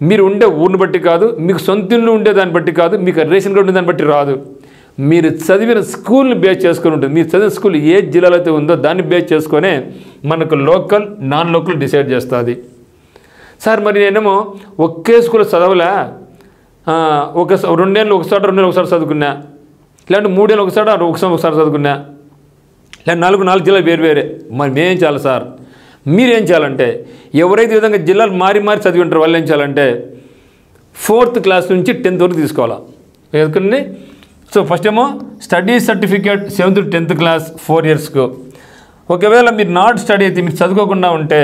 మీరు ఉండే ఊరిని బట్టి కాదు, మీకు సొంత ఇల్లు ఉండే దాన్ని బట్టి కాదు, మీకు రేషన్ కార్డు ఉండే దాన్ని బట్టి రాదు. మీరు చదివిన స్కూల్ని బేస్ చేసుకొని ఉంటుంది. మీరు చదివిన స్కూల్ ఏ జిల్లాలో అయితే ఉందో దాన్ని బేస్ చేసుకొనే మనకు లోకల్ నాన్ లోకల్ డిసైడ్ చేస్తుంది. సార్ మరి నేనేమో ఒకే స్కూల్లో చదవలే, 2 ఏళ్ళు ఒకసారి 2 ఏళ్ళు ఒకసారి చదువుకున్నా, లేదంటే 3 ఏళ్ళు ఒకసారి చదువుకున్నా, లేదా 4 జిల్లాలు వేరే. మరి మేమేం చేయాలి సార్, మీరేం చేయాలంటే ఎవరైతే విధంగా జిల్లాలు మారి చదివి ఉంటారో వాళ్ళు ఏం చేయాలంటే 4th క్లాస్ నుంచి 10th వరకు తీసుకోవాలా. ఎందుకంటే సో ఫస్ట్ ఏమో study certificate 7th to 10th class 4 yearsకు. ఒకవేళ మీరు నాట్ స్టడీ అయితే, మీరు చదువుకోకుండా ఉంటే,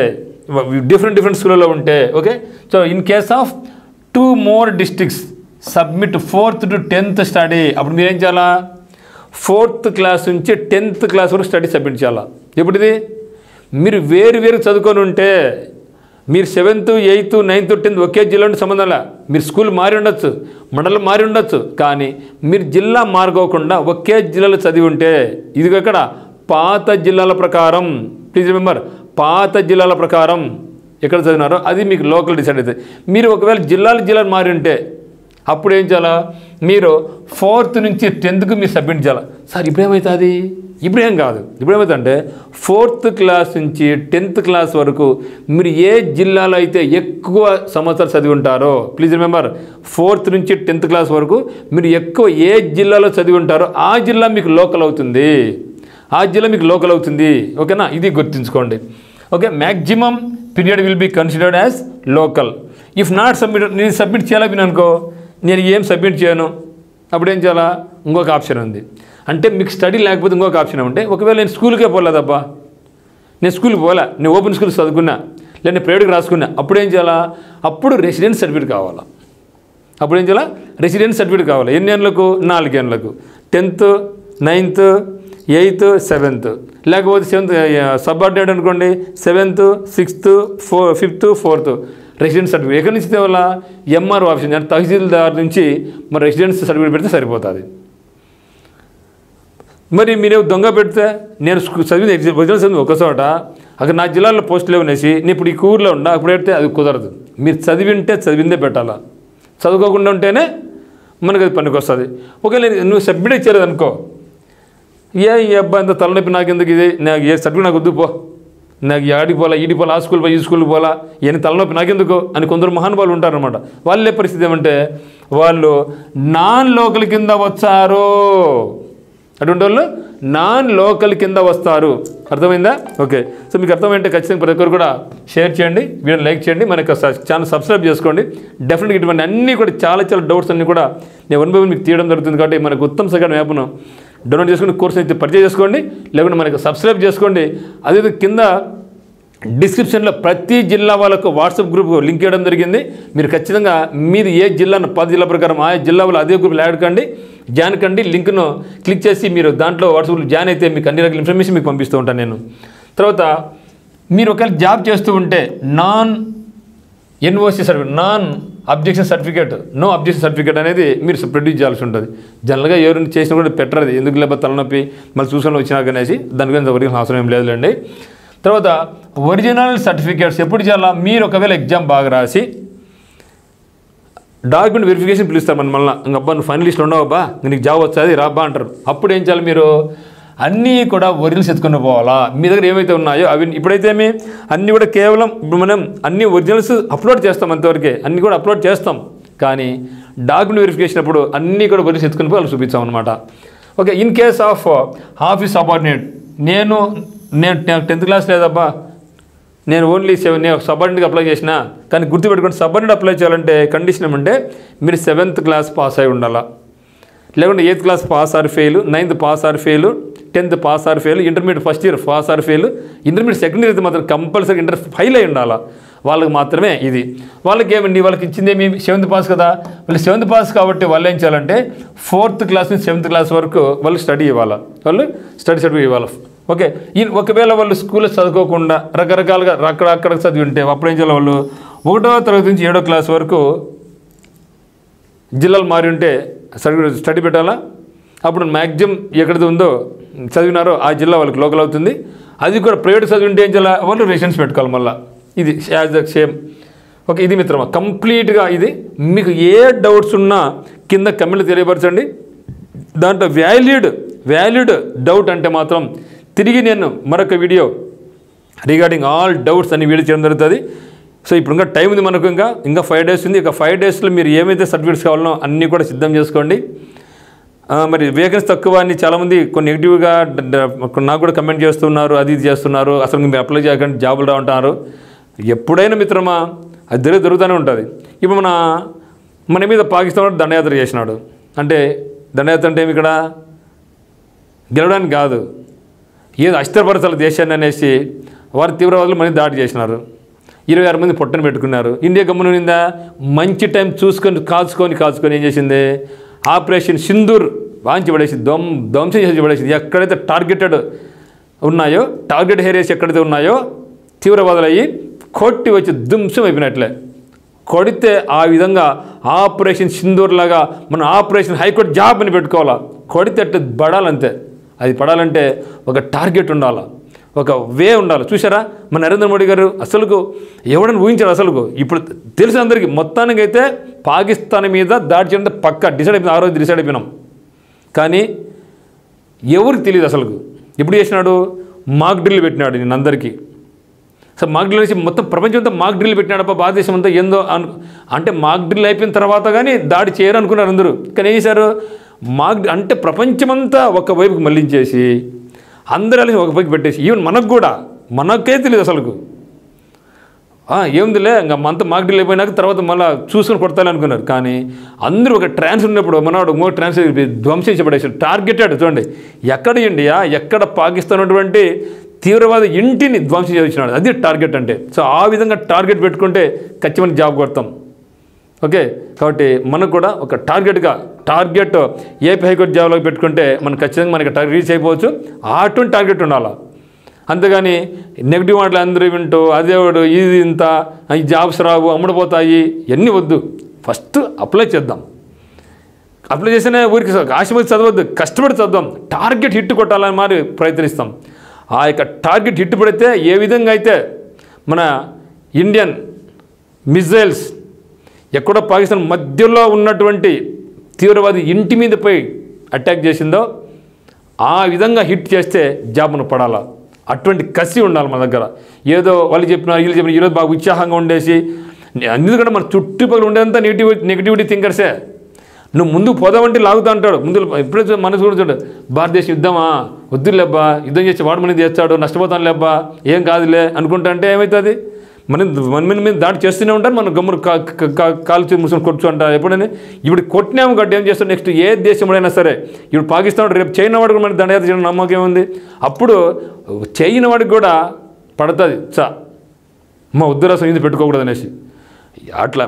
డిఫరెంట్ స్కూళ్ళలో ఉంటే, okay, so in case of 2 more districts submit 4th to 10th study, అప్పుడు మీరేం చేయాలా, 4th క్లాస్ నుంచి 10th క్లాస్ వరకు స్టడీ సబ్మిట్ చేయాలా. ఎప్పుడుది మీరు వేరు చదువుకొని ఉంటే, మీరు 7th, 8th, 9th, 10th ఒకే జిల్లా సంబంధంలా, మీరు స్కూల్ మారి ఉండొచ్చు, మండలం మారి ఉండొచ్చు, కానీ మీరు జిల్లా మారుకోకుండా ఒకే జిల్లాలో చదివి ఉంటే, ఇది ఇక్కడ పాత జిల్లాల ప్రకారం, ప్లీజ్ రిమెంబర్, పాత జిల్లాల ప్రకారం ఎక్కడ చదివినారో అది మీకు లోకల్ డిసైడ్ అవుతుంది. మీరు ఒకవేళ జిల్లాలు మారి ఉంటే అప్పుడు ఏం చేయాలా, మీరు 4th నుంచి 10th మీరు సబ్మిట్ చేయాలి. సార్ ఇప్పుడేమవుతుంది? ఇప్పుడేం కాదు. ఇప్పుడేమవుతుందంటే 4th క్లాస్ నుంచి 10th క్లాస్ వరకు మీరు ఏ జిల్లాలో అయితే ఎక్కువ సంవత్సరాలు చదివి ఉంటారో, ప్లీజ్ రిమెంబర్, 4th నుంచి 10th క్లాస్ వరకు మీరు ఎక్కువ ఏ జిల్లాలో చదివి ఉంటారో ఆ జిల్లా మీకు లోకల్ అవుతుంది. ఆ జిల్లా మీకు లోకల్ అవుతుంది. ఓకేనా? ఇది గుర్తుంచుకోండి. Okay, maximum period will be considered as local. If not submit, నేను సబ్మిట్ చేయాలని అనుకో, నేను ఏం సబ్మిట్ చేయను, అప్పుడు ఏం చేయాలా? ఇంకొక ఆప్షన్ ఉంది. అంటే మీకు స్టడీ లేకపోతే ఇంకొక ఆప్షన్ ఉంటే, ఒకవేళ నేను స్కూల్కే పోలేదబ్బా, నేను స్కూల్కి పోలే, నేను ఓపెన్ స్కూల్ చదువుకున్నా, లేదా నేను ప్రైవేట్గా రాసుకున్నా, అప్పుడు ఏం చేయాలా? అప్పుడు రెసిడెన్స్ సర్టిఫికేట్ కావాలా. అప్పుడు ఏం చేయాలా? రెసిడెన్స్ సర్టిఫికేట్ కావాలి. ఎన్ని ఏళ్ళకు? 4 ఏళ్ళకు. 10th, 9th, 8th, 7th, లేకపోతే 7th సబార్డినేట్ అనుకోండి, 7th, 6th, 5th, 4th residence certificate. ఎక్కడి నుంచి తేవాలా? ఎంఆర్ఓ ఆఫీస్, అంటే తహసీల్దార్ నుంచి మరి రెసిడెన్స్ సర్టిఫికేట్ పెడితే సరిపోతుంది. మరి మీరేమో దొంగ పెడితే, నేను చదివింది ఒరిజినల్ చదివింది ఒక చోట, అక్కడ నా జిల్లాలో పోస్టులు లేవనేసి నేను ఇప్పుడు ఈ ఊర్లో ఉన్నా, అప్పుడు పెడితే అది కుదరదు. మీరు చదివింటే చదివిందే పెట్టాలా, చదువుకోకుండా ఉంటేనే మనకు అది పనికి వస్తుంది. ఒకవేళ నువ్వు సబ్మిట్ ఇచ్చారు అనుకో, ఈ అబ్బాయి అంత తలనొప్పి నాకెందుకు, ఇది నాకు ఏ సర్టిఫికేట్ నాకు వద్దు, పో, నాకు ఆడికి పోలా, ఈడికి పోలా, ఆ స్కూల్ పోయి ఈ స్కూల్కి పోలా, ఏం తలనొప్పి నాకెందుకు అని కొందరు మహానుభావులు ఉంటారనమాట. వాళ్ళే పరిస్థితి ఏమంటే వాళ్ళు నాన్ లోకల్ కింద వచ్చారు. అటువంటి వాళ్ళు నాన్ లోకల్ కింద వస్తారు. అర్థమైందా? ఓకే, సో మీకు అర్థమైంటే ఖచ్చితంగా ప్రతి ఒక్కరు కూడా షేర్ చేయండి, వీడియోని లైక్ చేయండి, మన యొక్క ఛానల్ సబ్స్క్రైబ్ చేసుకోండి. డెఫినెట్గా ఇటువంటి అన్నీ కూడా చాలా డౌట్స్ అన్నీ కూడా నేను 1 by 1 మీకు తీయడం జరుగుతుంది. కాబట్టి మనకు ఉత్తమ్ అకాడమీ యాప్ను డౌన్లోడ్ చేసుకుని కోర్స్ అయితే పర్చేజ్ చేసుకోండి, లేకుంటే మనకు సబ్స్క్రైబ్ చేసుకోండి. అదే కింద డిస్క్రిప్షన్లో ప్రతి జిల్లా వాళ్ళకు వాట్సాప్ గ్రూప్ లింక్ ఇవ్వడం జరిగింది. మీరు ఖచ్చితంగా మీది ఏ జిల్లాను 10 జిల్లా ప్రకారం ఆ జిల్లా వాళ్ళు అదే గ్రూప్లో యాడ్ కండి, జాయిన్ కండి. లింక్ను క్లిక్ చేసి మీరు దాంట్లో వాట్సాప్లో జాయిన్ అయితే మీకు అన్ని రకాల ఇన్ఫర్మేషన్ మీకు పంపిస్తూ ఉంటాను నేను. తర్వాత మీరు ఒకవేళ జాబ్ చేస్తూ ఉంటే non NOC certificate, non objection certificate, no objection certificate అనేది మీరు ప్రొడ్యూస్ చేయాల్సి ఉంటుంది. జనరల్గా ఎవరిని చేసినా కూడా పెట్టరు, అది ఎందుకు లేకపోతే తలనొప్పి మళ్ళీ చూసుకొని వచ్చినాక అనేసి, దాని గురించి ఒరిజినల్ అవసరం ఏం లేదులేండి. తర్వాత ఒరిజినల్ సర్టిఫికేట్స్ ఎప్పుడు చేయాలా? మీరు ఒకవేళ ఎగ్జామ్ బాగా రాసి డాక్యుమెంట్ వెరిఫికేషన్ పిలుస్తారు మళ్ళీ, ఇంకబ్బా నువ్వు ఫైనల్ లిస్ట్లో ఉండవబ్బా, నీకు జాబ్ వచ్చేది రాబ్బా అంటారు. అప్పుడు ఏం చేయాలి? మీరు అన్నీ కూడా ఒరిజినల్స్ ఎత్తుకొని పోవాలా. మీ దగ్గర ఏమైతే ఉన్నాయో అవి ఇప్పుడైతే అన్నీ కూడా కేవలం ఇప్పుడు మనం అన్ని ఒరిజినల్స్ అప్లోడ్ చేస్తాం, అంతవరకే అన్నీ కూడా అప్లోడ్ చేస్తాం. కానీ డాక్యుమెంట్ వెరిఫికేషన్ అప్పుడు అన్నీ కూడా ఒరిజినల్స్ ఎత్తుకొని పోయి వాళ్ళకి చూపించాం అనమాట. Okay, in case of office subordinate, నేను 10th క్లాస్ లేదబ్బా, నేను ఓన్లీ 7, నేను సబార్డినేట్గా అప్లై చేసిన. కానీ గుర్తుపెట్టుకోండి, సబార్డినేట్ అప్లై చేయాలంటే కండిషన్ ఏమంటే మీరు 7th క్లాస్ పాస్ అయి ఉండాలా, లేకుంటే 8th class pass or fail, 9th pass or fail, 10th pass or fail, intermediate first year pass or fail, intermediate second year అయితే మాత్రం కంపల్సరీ ఇంటర్ ఫెయిల్ అయి ఉండాలా. వాళ్ళకి మాత్రమే ఇది. వాళ్ళకి ఏమండి, వాళ్ళకి ఇచ్చింది ఏమి 7th పాస్ కదా, వాళ్ళు 7th పాస్ కాబట్టి వాళ్ళు ఏం చేయాలంటే 4th క్లాస్ నుంచి 7th క్లాస్ వరకు వాళ్ళు స్టడీ ఇవ్వాలి, వాళ్ళు స్టడీ సర్టిఫికేట్ ఇవ్వాలి. ఓకే, ఒకవేళ వాళ్ళు స్కూల్లో చదువుకోకుండా రకరకాలుగా అక్కడ చదివి ఉంటే అప్పుడు ఏం చేయాలి? వాళ్ళు 1వ తరగతి నుంచి 7వ క్లాస్ వరకు జిల్లాలు మారి ఉంటే స్టడీ పెట్టాలా. అప్పుడు మ్యాక్సిమం ఎక్కడిది ఉందో చదివినారో ఆ జిల్లా వాళ్ళకి లోకల్ అవుతుంది. అది కూడా ప్రైవేట్ చదివి ఉంటే ఏం చేయాలి? వాళ్ళు రెసిడెన్స్ పెట్టుకోవాలి మళ్ళీ. ఇది యాజ్ ద సేమ్. ఓకే, ఇది మిత్రమా కంప్లీట్గా ఇది. మీకు ఏ డౌట్స్ ఉన్నా కింద కమెంట్లు తెలియపరచండి. దాంట్లో వ్యాలిడ్ డౌట్ అంటే మాత్రం తిరిగి నేను మరొక వీడియో రిగార్డింగ్ ఆల్ డౌట్స్ అని వీడియో చేయడం జరుగుతుంది. సో ఇప్పుడు ఇంకా టైం ఉంది మనకు, ఇంకా 5 days ఉంది. ఇక 5 daysలో మీరు ఏమైతే సర్టిఫికేట్స్ కావాలో అన్నీ కూడా సిద్ధం చేసుకోండి. మరి వేకెన్సీ తక్కువ అని చాలామంది కొన్ని నెగిటివ్గా నాకు కూడా కమెంట్ చేస్తున్నారు, అది ఇది చేస్తున్నారు, అసలు మీరు అప్లై చేయకండి జాబులు రావంటున్నారు. ఎప్పుడైనా మిత్రమా అది జరుగుతూనే ఉంటుంది. ఇప్పుడు మన మీద పాకిస్తాన్ దండయాత్ర చేసినాడు. అంటే దండయాత్ర అంటే ఏమి ఇక్కడ గెలవడానికి కాదు, ఏదో అస్థిరపరచాలి దేశాన్ని అనేసి వారు తీవ్రవాదులు మళ్ళీ దాడి చేసినారు. 26 మంది పొట్టను పెట్టుకున్నారు. ఇండియా గమ్మునుందా? మంచి టైం చూసుకొని కాల్చుకొని ఏం చేసింది? ఆపరేషన్ సింధూర్ వాంచి పడేసి ధ్వంసం చేసి పడేసింది. ఎక్కడైతే టార్గెట్ ఏరియాస్ ఎక్కడైతే ఉన్నాయో తీవ్రవాదులు అయ్యి కొట్టి వచ్చి ధ్వంసం అయిపోయినట్లే. కొడితే ఆ విధంగా ఆపరేషన్ సింధూర్ లాగా మనం ఆపరేషన్ హైకోర్టు జాబ్ అని పెట్టుకోవాలా. కొడితే అట్లా బడాలంతే. అది పడాలంటే ఒక టార్గెట్ ఉండాలి, ఒక వే ఉండాలి. చూసారా మన నరేంద్ర మోడీ గారు అసలుకు ఎవడని ఊహించారు? అసలుకు ఇప్పుడు తెలుసు అందరికీ. మొత్తానికి అయితే పాకిస్తాన్ మీద దాడి చేయడం పక్కా డిసైడ్ అయిపోయింది, ఆ రోజు డిసైడ్ అయిపోయినాం. కానీ ఎవరికి తెలియదు అసలుకు. ఎప్పుడు చేసినాడు? మాక్ డ్రిల్ పెట్టినాడు నేను అందరికీ. సో మాక్ డ్రిల్ వేసి మొత్తం ప్రపంచం అంతా మాక్ డ్రిల్ పెట్టినాడప్ప, భారతదేశం అంతా ఏందో అంటే మాక్ డ్రిల్ అయిపోయిన తర్వాత కానీ దాడి చేయరు అనుకున్నారు అందరూ. కానీ ఏం చేశారు? అంటే ప్రపంచమంతా ఒకవైపుకి మళ్ళించేసి అందరూ కలిసి ఒక పైకి పెట్టేసి, ఈవెన్ మనకే తెలియదు అసలుకు. ఏముందిలే ఇంకా అంత మాక్ డ్రిల్ అయిపోయినాక తర్వాత మళ్ళీ చూసుకొని కొడతాలి అనుకున్నారు. కానీ అందరూ ఒక ట్రాన్స్ ఉన్నప్పుడు మనవాడు ఇంకో ట్రాన్స్ ధ్వంసం పడేసాడు. టార్గెటెడ్ చూడండి, ఎక్కడ ఇండియా, ఎక్కడ పాకిస్తాన్ ఉన్నటువంటి తీవ్రవాద ఇంటిని ధ్వంసం చేయించినాడు. అది టార్గెట్ అంటే. సో ఆ విధంగా టార్గెట్ పెట్టుకుంటే ఖచ్చితంగా జాబ్ కొడతాం. ఓకే, కాబట్టి మనకు కూడా ఒక టార్గెట్ ఏపీ హైకోర్టు జాబ్లోకి పెట్టుకుంటే మనం ఖచ్చితంగా మనకి రీచ్ అయిపోవచ్చు. అటువంటి టార్గెట్ ఉండాలి. అంతేగాని నెగిటివ్ మాటలు అందరూ వింటూ అదేవాడు ఇది ఇంత ఈ జాబ్స్ రావు అమ్ముడుపోతాయి ఇవన్నీ వద్దు. ఫస్ట్ అప్లై చేద్దాం. అప్లై చేస్తేనే ఊరికి ఆశపడి చదవద్దు, కష్టపడి చదువుదాం. టార్గెట్ హిట్ కొట్టాలని మరి ప్రయత్నిస్తాం. ఆ యొక్క టార్గెట్ హిట్ పడితే ఏ విధంగా అయితే మన ఇండియన్ మిజైల్స్ ఎక్కడో పాకిస్తాన్ మధ్యలో ఉన్నటువంటి తీవ్రవాది ఇంటి మీద పోయి అటాక్ చేసిందో ఆ విధంగా హిట్ చేస్తే జాబ్ మనకు పడాలా. అటువంటి కసి ఉండాలి మన దగ్గర. ఏదో వాళ్ళు చెప్పినారు వీళ్ళు చెప్పిన ఈరోజు బాగా ఉత్సాహంగా ఉండేసి, ఎందుకంటే మన చుట్టుపక్కల ఉండేంతా నెగిటివిటీ థింకర్సే. నువ్వు ముందుకు పోదామంటే లాగుతూ అంటాడు. ముందు ఎప్పుడైతే మనసు కూడా చూడు, భారతదేశం యుద్ధమా వద్దులేబ్బా, యుద్ధం చేసి వాడు మనకి చేస్తాడు, నష్టపోతాను లేబ్బా, ఏం కాదులే అనుకుంటా అంటే ఏమవుతుంది? మన మీద దాడి చేస్తూనే ఉంటారు. మనం గమ్మును కాల్చి ముసుకొని కొట్టు అంటారు. ఎప్పుడైనా ఇప్పుడు కొట్టినాము గడ్డి ఏం చేస్తాడు? నెక్స్ట్ ఏ దేశంలోనైనా సరే, ఇప్పుడు పాకిస్తాన్ రేపు చైనా వాడికి మనకి దండయాత్ర చేయడం నమ్మకం ఏముంది? అప్పుడు చైనా వాడికి కూడా పడుతుంది మా ఉద్దరాసం ఇది పెట్టుకోకూడదు అనేసి. అట్లా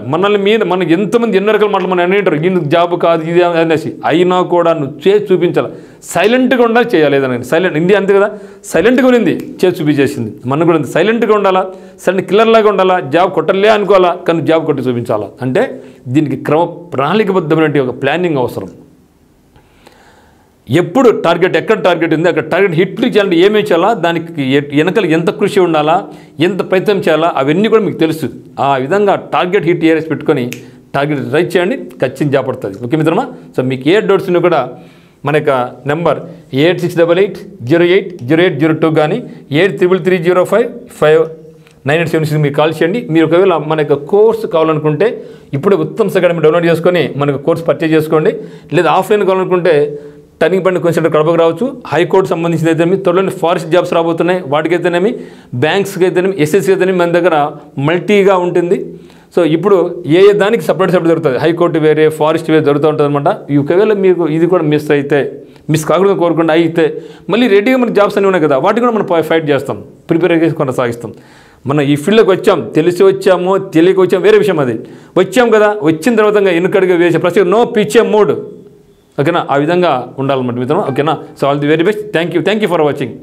మనకి ఎంతమంది ఎన్నో రకాల మాటలు మనం అంటారు, ఇందుకు జాబ్ కాదు ఇది అనేసి. అయినా కూడా నువ్వు చేసి చూపించాలి. సైలెంట్గా ఉండాలి, చేయాలి ఏదైనా. సైలెంట్ ఇండియా అంతే కదా, సైలెంట్గా ఉంది, చేసి చూపించేసింది. మనకు కూడా సైలెంట్గా ఉండాలా, సైలెంట్ కిల్లర్లాగా ఉండాలా. జాబ్ కొట్టలే అనుకోవాలా, కానీ జాబ్ కొట్టి చూపించాలా. అంటే దీనికి ప్రణాళికబద్ధమైన ఒక ప్లానింగ్ అవసరం. ఎప్పుడు టార్గెట్ ఎక్కడ టార్గెట్ ఉంది అక్కడ టార్గెట్ హిట్లు చేయాలంటే ఏమేమి చేయాలా, దానికి వెనకాల ఎంత కృషి ఉండాలా, ఎంత ప్రయత్నం చేయాలా, అవన్నీ కూడా మీకు తెలుసు. ఆ విధంగా టార్గెట్ హిట్ ఏరియాస్ పెట్టుకొని టార్గెట్ రైట్ చేయండి, ఖచ్చితంగా జాబ్ పడుతుంది. ఓకే మిత్రమా. సో మీకు ఏ డౌట్స్ ఉన్నా కూడా మన యొక్క నెంబర్ 8688080802 కానీ 8330559876 మీకు కాల్ చేయండి. మీరు ఒకవేళ మన యొక్క కోర్సు కావాలనుకుంటే ఇప్పుడే ఉత్తమ్ అకాడమీ డౌన్లోడ్ చేసుకొని మనకు కోర్సు పర్చేజ్ చేసుకోండి. లేదా ఆఫ్లైన్ కావాలనుకుంటే టర్నింగ్ పాయింట్ కోచింగ్ సెంటర్ కడపకు రావచ్చు. హైకోర్టు సంబంధించిన అయితేనేమి, త్వరలోని ఫారెస్ట్ జాబ్స్ రాబోతున్నాయి, వాటికైతేనేమి, బ్యాంక్స్కి అయితేనేమి, ఎస్ఎస్సీ అయితేనేమి మన దగ్గర మల్టీగా ఉంటుంది. సో ఇప్పుడు ఏ దానికి సపరేట్ జరుగుతుంది. హైకోర్టు వేరే, ఫారెస్ట్ వేరే జరుగుతూ ఉంటుంది అనమాట. ఒకవేళ మీకు ఇది కూడా మిస్ కాకుండా కోరుకుండా అయితే మళ్ళీ రెడీగా మనకి జాబ్స్ అన్నీ ఉన్నాయి కదా, వాటికి కూడా మనం ఫైట్ చేస్తాం, ప్రిపేర్ చేసి కొనసాగిస్తాం. మనం ఈ ఫీల్డ్లోకి వచ్చాం, తెలిసి వచ్చామో తెలియక వచ్చాము వేరే విషయం. అది వచ్చాం కదా, వచ్చిన తర్వాత ఎన్నికడిగా వేసే ప్రతి నో పిచ్చే మోడ్. ఓకేనా, ఆ విధంగా ఉండాలన్నమాట మిత్రం. ఓకేనా. So all the very best. Thank you for watching.